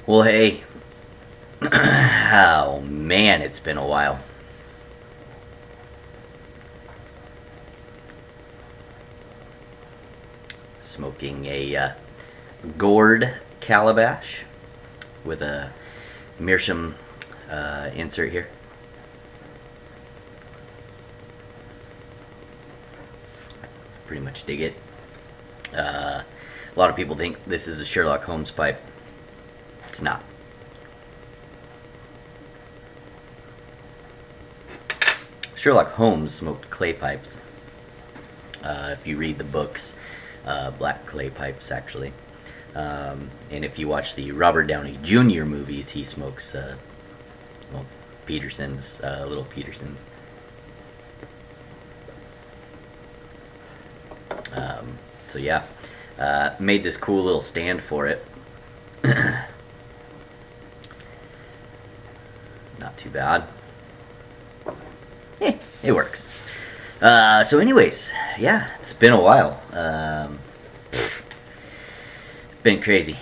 Well, hey. Oh, man, it's been a while. Smoking a gourd calabash with a meerschaum insert here. Pretty much dig it. A lot of people think this is a Sherlock Holmes pipe. It's not. Sherlock Holmes smoked clay pipes. If you read the books, black clay pipes actually. And if you watch the Robert Downey Jr. movies, he smokes, well, Peterson's, little Peterson's. So yeah, made this cool little stand for it. Not too bad. It works. So anyways, yeah, it's been a while. Been crazy.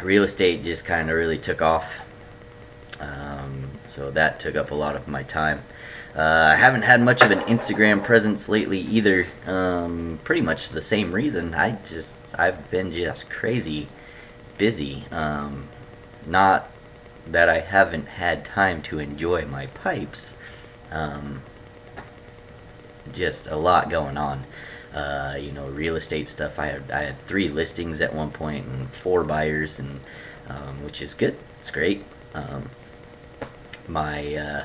Real estate just kind of really took off. So that took up a lot of my time. I haven't had much of an Instagram presence lately either. Pretty much the same reason. I've been just crazy busy. Not that I haven't had time to enjoy my pipes. Just a lot going on. Real estate stuff. I had 3 listings at one point and 4 buyers, and which is good. It's great. My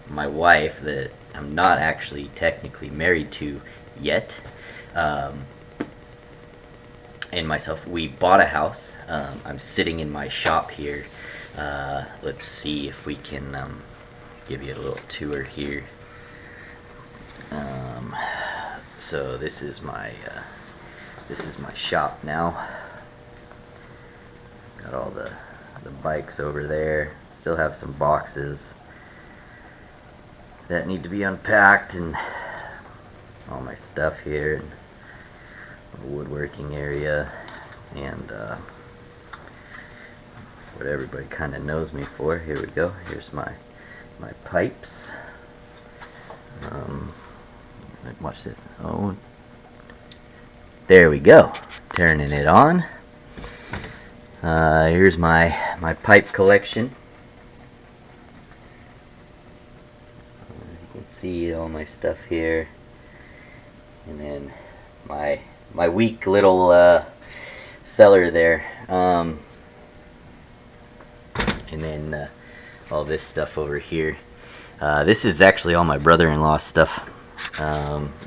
wife, that I'm not actually technically married to yet, and myself, we bought a house. I'm sitting in my shop here. Let's see if we can give you a little tour here. So this is my shop now. Got all the bikes over there. Still have some boxes that need to be unpacked, and all my stuff here, and the woodworking area, and what everybody kind of knows me for. Here we go. Here's my pipes. Watch this. Oh, there we go. Turning it on. Here's my pipe collection. As you can see, all my stuff here, and then my weak little cellar there. And then all this stuff over here. This is actually all my brother-in-law's stuff.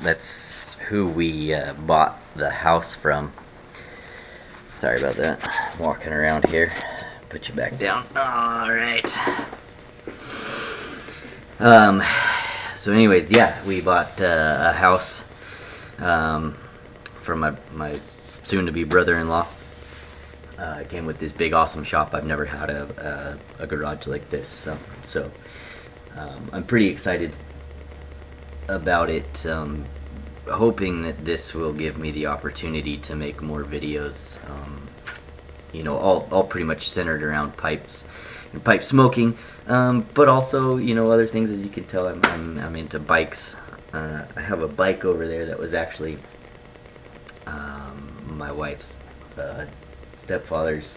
That's who we bought the house from. Sorry about that. I'm walking around here. Put you back down. Alright. So anyways, yeah, we bought a house from my soon-to-be brother-in-law. It came with this big awesome shop. I've never had a garage like this, so I'm pretty excited about it, hoping that this will give me the opportunity to make more videos, all pretty much centered around pipes and pipe smoking, but also, other things. As you can tell, I'm into bikes. I have a bike over there that was actually my wife's stepfather's,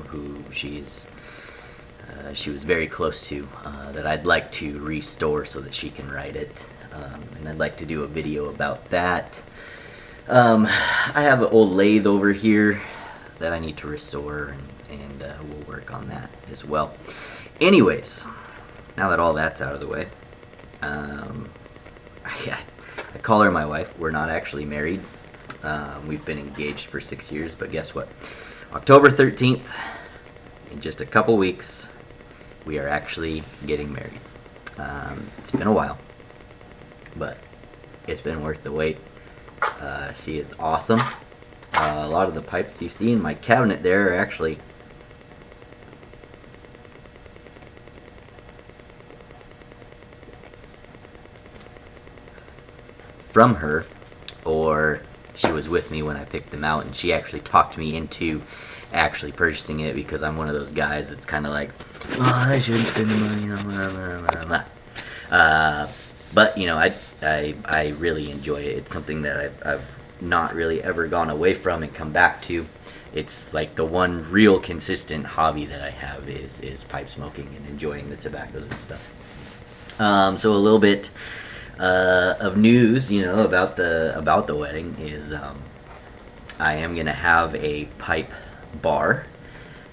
who she was very close to, that I'd like to restore so that she can ride it, and I'd like to do a video about that. I have an old lathe over here that I need to restore, and we'll work on that as well. Anyways, now that all that's out of the way, I call her my wife. We're not actually married. We've been engaged for 6 years, but guess what? October 13th, in just a couple weeks, we are actually getting married. It's been a while, but it's been worth the wait. She is awesome. A lot of the pipes you see in my cabinet there are actually from her, or she was with me when I picked them out, and she actually talked me into actually purchasing it, because I'm one of those guys that's kind of like, oh, I shouldn't spend the money on blah, blah, blah, blah. But you know, I really enjoy it. It's something that I've not really ever gone away from and come back to. It's like the one real consistent hobby that I have is pipe smoking and enjoying the tobaccos and stuff. So a little bit of news, you know, about the wedding is I am gonna have a pipe bar.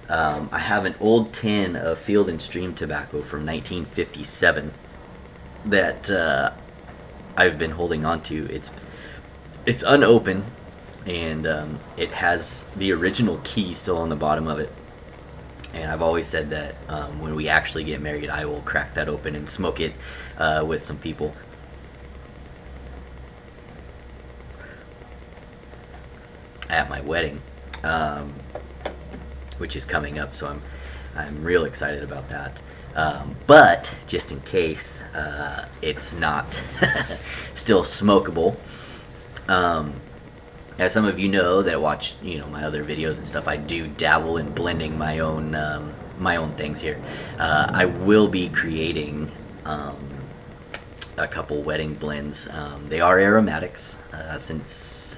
I have an old tin of Field and Stream tobacco from 1957 that I've been holding on to. It's unopened, and it has the original key still on the bottom of it. And I've always said that when we actually get married, I will crack that open and smoke it with some people. At my wedding, which is coming up, so I'm real excited about that. But just in case it's not still smokable, as some of you know that watch, you know, my other videos and stuff, I do dabble in blending my own things here. I will be creating a couple wedding blends. They are aromatics, since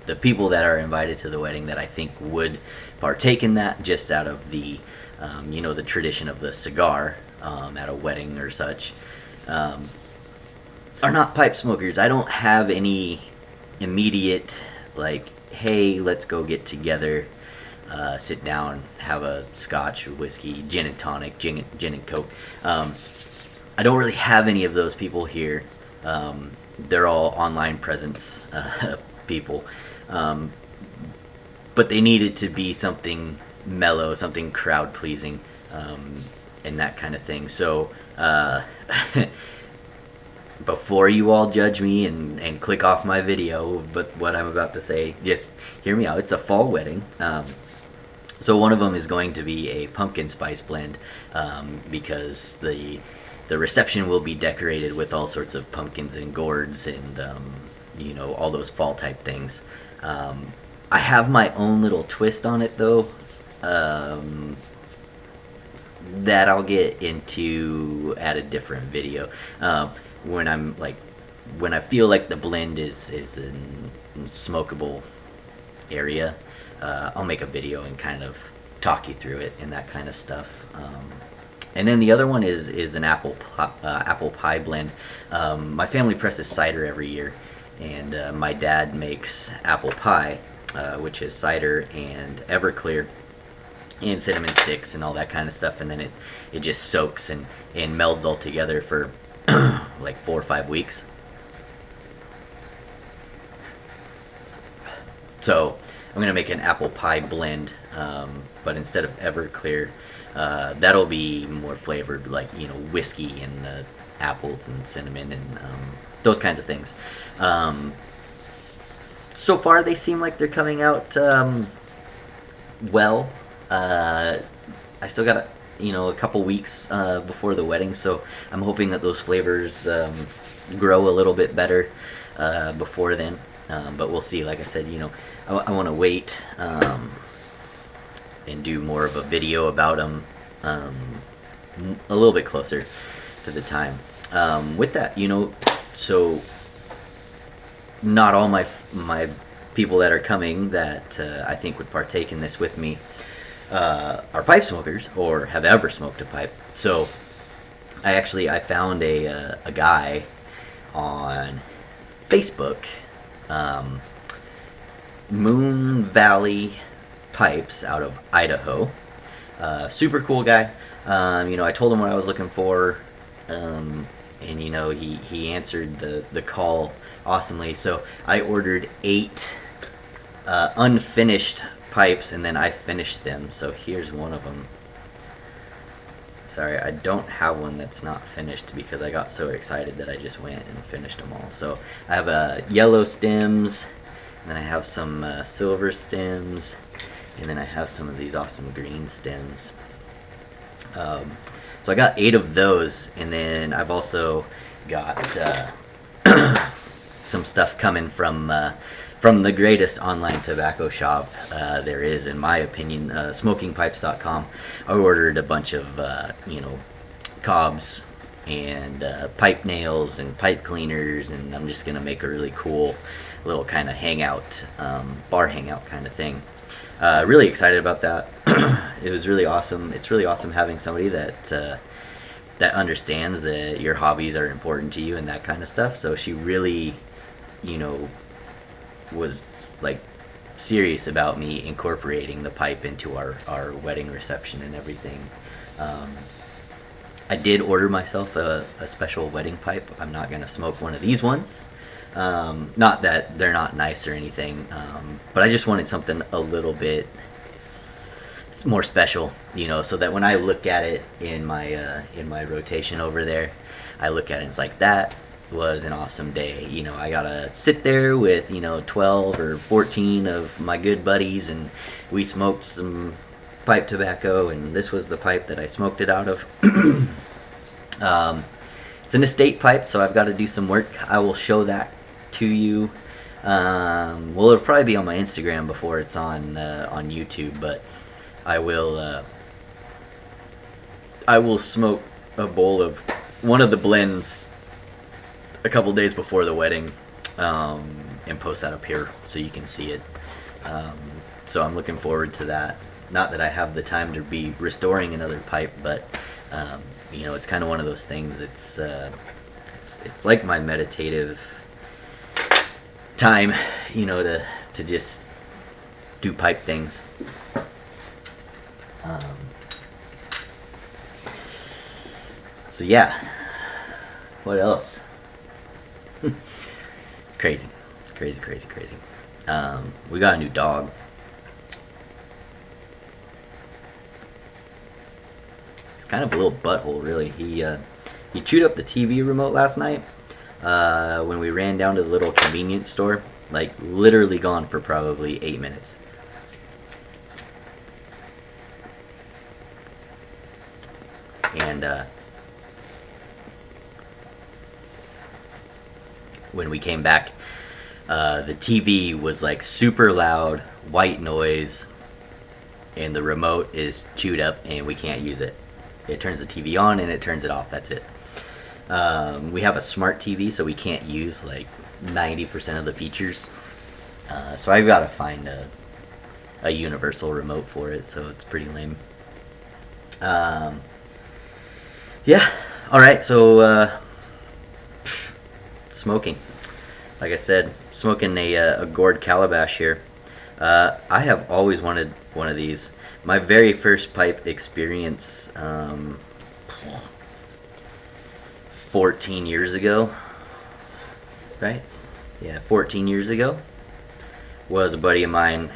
the people that are invited to the wedding that I think would partake in that, just out of the you know, the tradition of the cigar at a wedding or such, are not pipe smokers. I don't have any immediate, like, hey, let's go get together, sit down, have a scotch, whiskey, gin and tonic, gin and coke. I don't really have any of those people here. They're all online presence people. But they needed to be something mellow, something crowd pleasing, and that kind of thing. So before you all judge me and click off my video, but what I'm about to say, just hear me out. It's a fall wedding. So one of them is going to be a pumpkin spice blend, because the reception will be decorated with all sorts of pumpkins and gourds and you know, all those fall type things. I have my own little twist on it though, that I'll get into at a different video. When I feel like the blend is in smokable area, I'll make a video and kind of talk you through it and that kind of stuff. And then the other one is an apple pie blend. My family presses cider every year, and my dad makes apple pie, which is cider and Everclear and cinnamon sticks and all that kind of stuff, and then it just soaks and melds all together for like 4 or 5 weeks. So I'm gonna make an apple pie blend, but instead of Everclear, that'll be more flavored, like, you know, whiskey and apples and cinnamon and those kinds of things. So far they seem like they're coming out well. I still got a couple weeks before the wedding, so I'm hoping that those flavors grow a little bit better before then. But we'll see. Like I said, I want to wait and do more of a video about them a little bit closer to the time. With that, so not all my people that are coming that I think would partake in this with me are pipe smokers or have ever smoked a pipe. So I found a guy on Facebook, Moon Valley Pipes out of Idaho. Super cool guy. I told him what I was looking for, and he answered the call awesomely. So I ordered 8 unfinished pipes, and then I finished them. So here's one of them. Sorry, I don't have one that's not finished because I got so excited that I just went and finished them all. So I have yellow stems, and then I have some silver stems, and then I have some of these awesome green stems. So I got 8 of those, and then I've also got some stuff coming from from the greatest online tobacco shop there is, in my opinion, smokingpipes.com. I ordered a bunch of, cobs and pipe nails and pipe cleaners, and I'm just going to make a really cool little kind of hangout, bar hangout kind of thing. Really excited about that. It was really awesome. It's really awesome having somebody that understands that your hobbies are important to you and that kind of stuff. So she really, was like serious about me incorporating the pipe into our wedding reception and everything. I did order myself a special wedding pipe. I'm not going to smoke one of these ones. Not that they're not nice or anything, but I just wanted something a little bit more special, so that when I look at it in my rotation over there, I look at it and it's like, that was an awesome day. I gotta sit there with 12 or 14 of my good buddies, and we smoked some pipe tobacco, and this was the pipe that I smoked it out of. It's an estate pipe, so I've got to do some work. I will show that to you. Well, it'll probably be on my Instagram before it's on YouTube, but I will smoke a bowl of one of the blends a couple days before the wedding, and post that up here so you can see it. So I'm looking forward to that. Not that I have the time to be restoring another pipe, but it's kind of one of those things. It's like my meditative time, to just do pipe things. So yeah, what else? Crazy. It's crazy. We got a new dog. It's kind of a little butthole, really. He chewed up the TV remote last night when we ran down to the little convenience store. Like, literally gone for probably 8 minutes. And when we came back, the TV was like super loud, white noise, and the remote is chewed up and we can't use it. It turns the TV on and it turns it off, that's it. We have a smart TV, so we can't use like 90% of the features. So I've got to find a universal remote for it, so it's pretty lame. Yeah, alright, so smoking. Like I said, smoking a gourd calabash here. I have always wanted one of these. My very first pipe experience 14 years ago, right? Yeah, 14 years ago, was a buddy of mine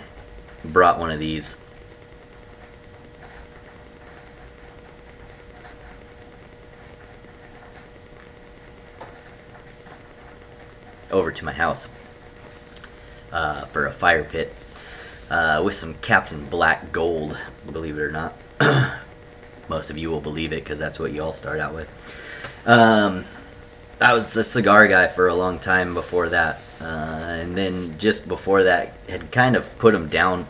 brought one of these. Over to my house for a fire pit with some Captain Black Gold, believe it or not. Most of you will believe it because that's what you all start out with. I was a cigar guy for a long time before that, and then just before that had kind of put them down.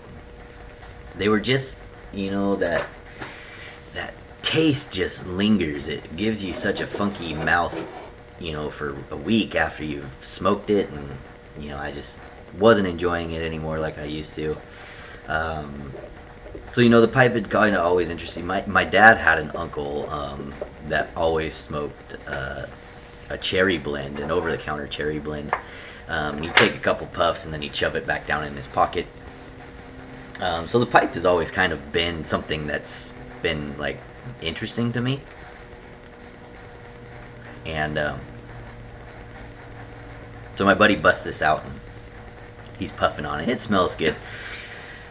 They were just, that taste just lingers. It gives you such a funky mouth, for a week after you've smoked it, and I just wasn't enjoying it anymore like I used to. So the pipe had kind of always interested me. My dad had an uncle that always smoked a cherry blend, an over-the-counter cherry blend. He'd take a couple puffs and then he'd shove it back down in his pocket. So the pipe has always kind of been something that's been like interesting to me. And so my buddy busts this out and he's puffing on it. It smells good.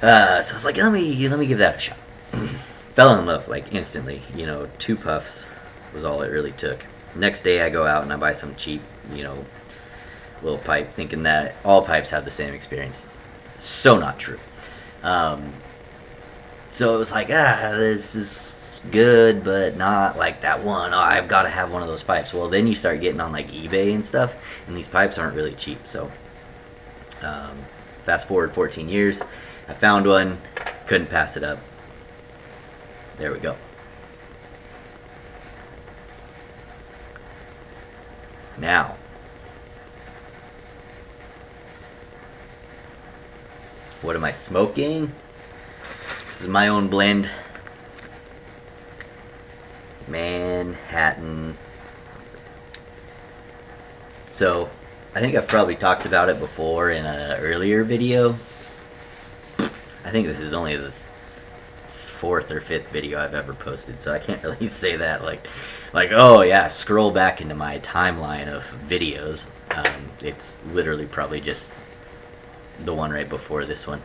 So I was like, let me give that a shot. Fell in love like instantly. 2 puffs was all it really took. Next day I go out and I buy some cheap, little pipe, thinking that all pipes have the same experience. So not true. So it was like, this is good, but not like that one. Oh, I've got to have one of those pipes. Well, then you start getting on like eBay and stuff, and these pipes aren't really cheap. So fast forward 14 years, I found one, couldn't pass it up. There we go. Now, what am I smoking? This is my own blend. Manhattan. So, I think I've probably talked about it before in an earlier video. I think this is only the 4th or 5th video I've ever posted, so I can't really say that like oh yeah, scroll back into my timeline of videos. It's literally probably just the one right before this one.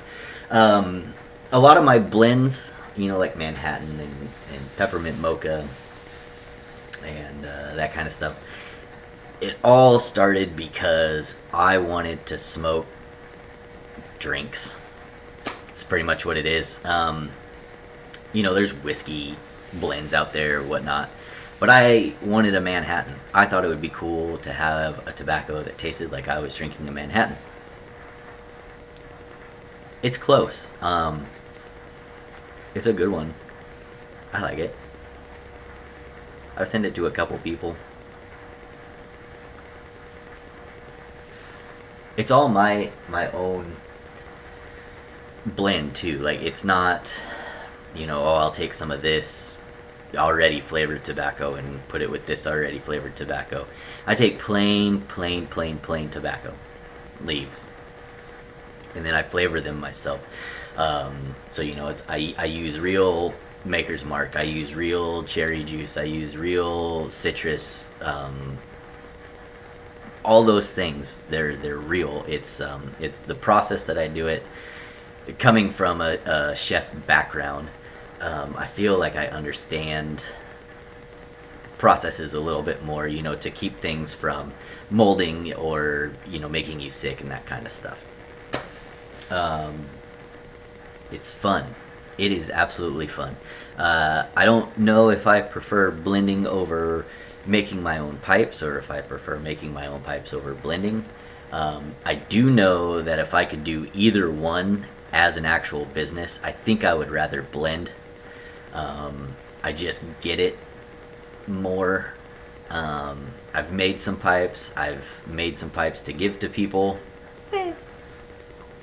A lot of my blends, you know, like Manhattan and peppermint mocha and that kind of stuff, it all started because I wanted to smoke drinks. It's pretty much what it is. You know, there's whiskey blends out there, whatnot, but I wanted a Manhattan. I thought it would be cool to have a tobacco that tasted like I was drinking a Manhattan. It's close. It's a good one. I like it. I've sent it to a couple people. It's all my own blend too. Like, it's not, you know, oh, I'll take some of this already flavored tobacco and put it with this already flavored tobacco. I take plain tobacco leaves, and then I flavor them myself. So, you know, it's I use real Maker's Mark. I use real cherry juice. I use real citrus. All those things, they're real. It's the process that I do it. Coming from a chef background, I feel like I understand processes a little bit more, you know, to keep things from molding or, you know, making you sick and that kind of stuff. It's fun. It is absolutely fun. I don't know if I prefer blending over making my own pipes or if I prefer making my own pipes over blending. I do know that if I could do either one as an actual business, I think I would rather blend. I just get it more. I've made some pipes. I've made some pipes to give to people.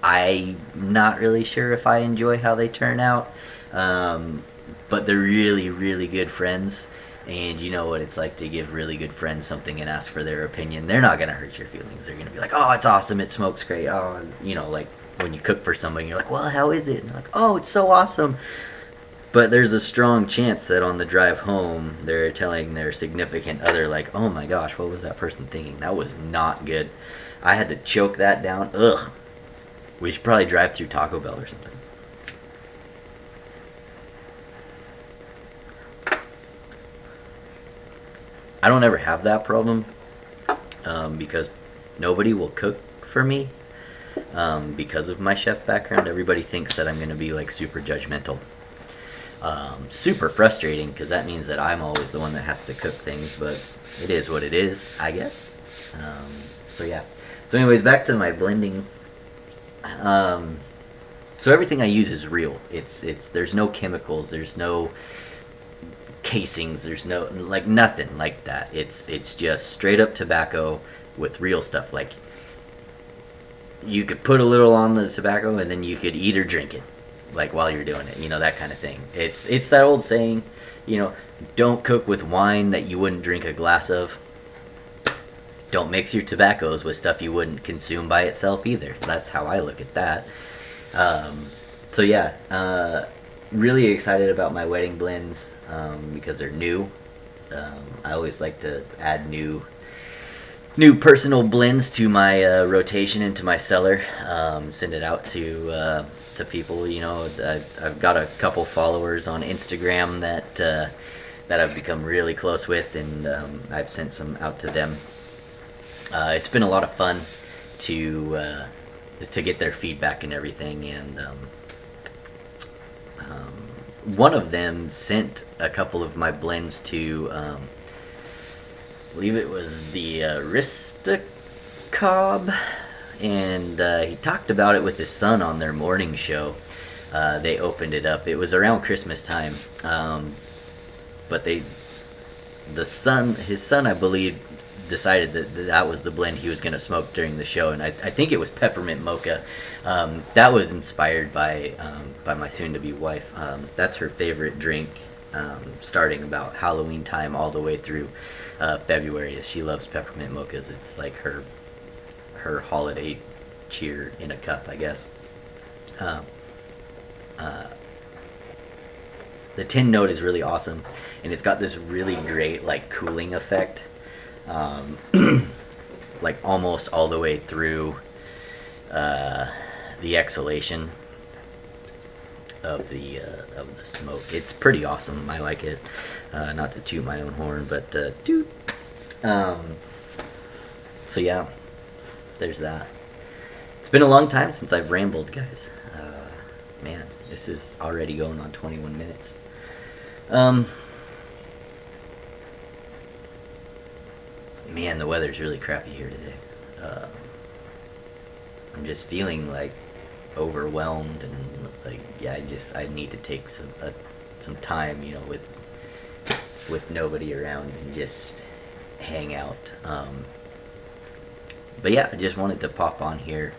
I'm not really sure if I enjoy how they turn out, but they're really good friends, and you know what it's like to give really good friends something and ask for their opinion. They're not going to hurt your feelings. They're going to be like, oh, it's awesome, it smokes great. Oh, you know, like when you cook for somebody, you're like, well, how is it? And they're like, oh, it's so awesome. But there's a strong chance that on the drive home, they're telling their significant other, like, oh my gosh, what was that person thinking? That was not good. I had to choke that down. Ugh. We should probably drive through Taco Bell or something. I don't ever have that problem because nobody will cook for me because of my chef background. Everybody thinks that I'm going to be like super judgmental. Super frustrating because that means that I'm always the one that has to cook things, but it is what it is, I guess. So yeah. So anyways, back to my blending. So everything I use is real. There's no chemicals, there's no casings, there's no like nothing like that. It's just straight up tobacco with real stuff. Like, you could put a little on the tobacco and then you could eat or drink it, like while you're doing it, you know, that kind of thing. It's that old saying, you know, don't cook with wine that you wouldn't drink a glass of. Don't mix your tobaccos with stuff you wouldn't consume by itself either. That's how I look at that. So yeah, really excited about my wedding blends because they're new. I always like to add new personal blends to my rotation into my cellar. Send it out to people. You know, I've got a couple followers on Instagram that I've become really close with, and I've sent some out to them. It's been a lot of fun to get their feedback and everything, and one of them sent a couple of my blends to, I believe it was the Aristocob. and he talked about it with his son on their morning show. They opened it up. It was around Christmas time, but his son, I believe, decided that was the blend he was going to smoke during the show, and I think it was peppermint mocha. That was inspired by my soon-to-be wife. That's her favorite drink, starting about Halloween time all the way through February. She loves peppermint mochas. It's like her holiday cheer in a cup, I guess. Uh, uh, the tin note is really awesome, and it's got this really great like cooling effect, um, like almost all the way through the exhalation of the smoke. It's pretty awesome. I like it. Not to toot my own horn, but toot. So yeah, there's that. It's been a long time since I've rambled, guys. Man, this is already going on 21 minutes. Man, the weather's really crappy here today. I'm just feeling like overwhelmed, and like, yeah, I need to take some time, you know, with nobody around, and just hang out. But yeah, I just wanted to pop on here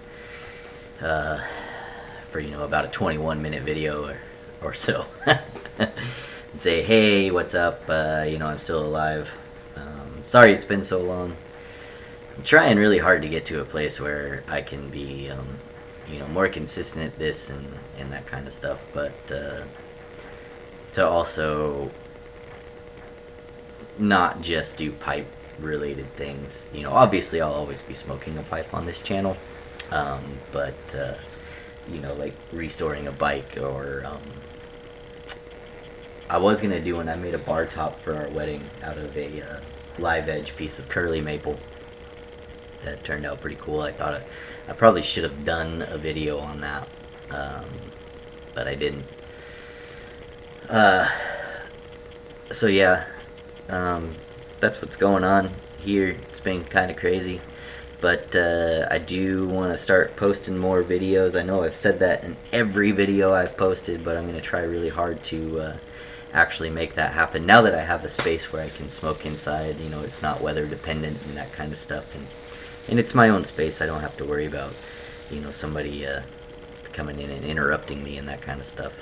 for, you know, about a 21-minute video or so. And say, hey, what's up? You know, I'm still alive. Sorry it's been so long. I'm trying really hard to get to a place where I can be, you know, more consistent at this and that kind of stuff, but to also not just do pipe related things. You know, obviously I'll always be smoking a pipe on this channel, but you know, like restoring a bike, or I was gonna do when I made a bar top for our wedding out of a live edge piece of curly maple. That turned out pretty cool. I thought I probably should have done a video on that, but I didn't. So yeah, that's what's going on here. It's been kind of crazy, but I do want to start posting more videos. I know I've said that in every video I've posted, but I'm going to try really hard to actually make that happen. Now that I have a space where I can smoke inside, you know, it's not weather dependent and that kind of stuff, and it's my own space. I don't have to worry about, you know, somebody coming in and interrupting me and that kind of stuff.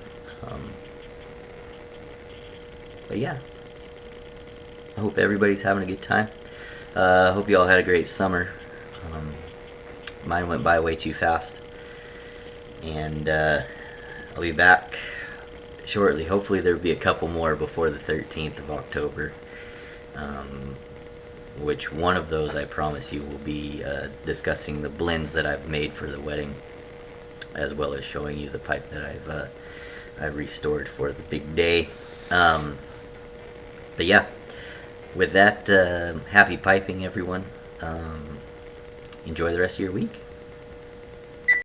But yeah, I hope everybody's having a good time. I hope you all had a great summer. Mine went by way too fast, and I'll be back shortly. Hopefully there'll be a couple more before the 13th of October, which one of those I promise you will be discussing the blends that I've made for the wedding, as well as showing you the pipe that I've restored for the big day. But yeah, with that, happy piping, everyone. Enjoy the rest of your week.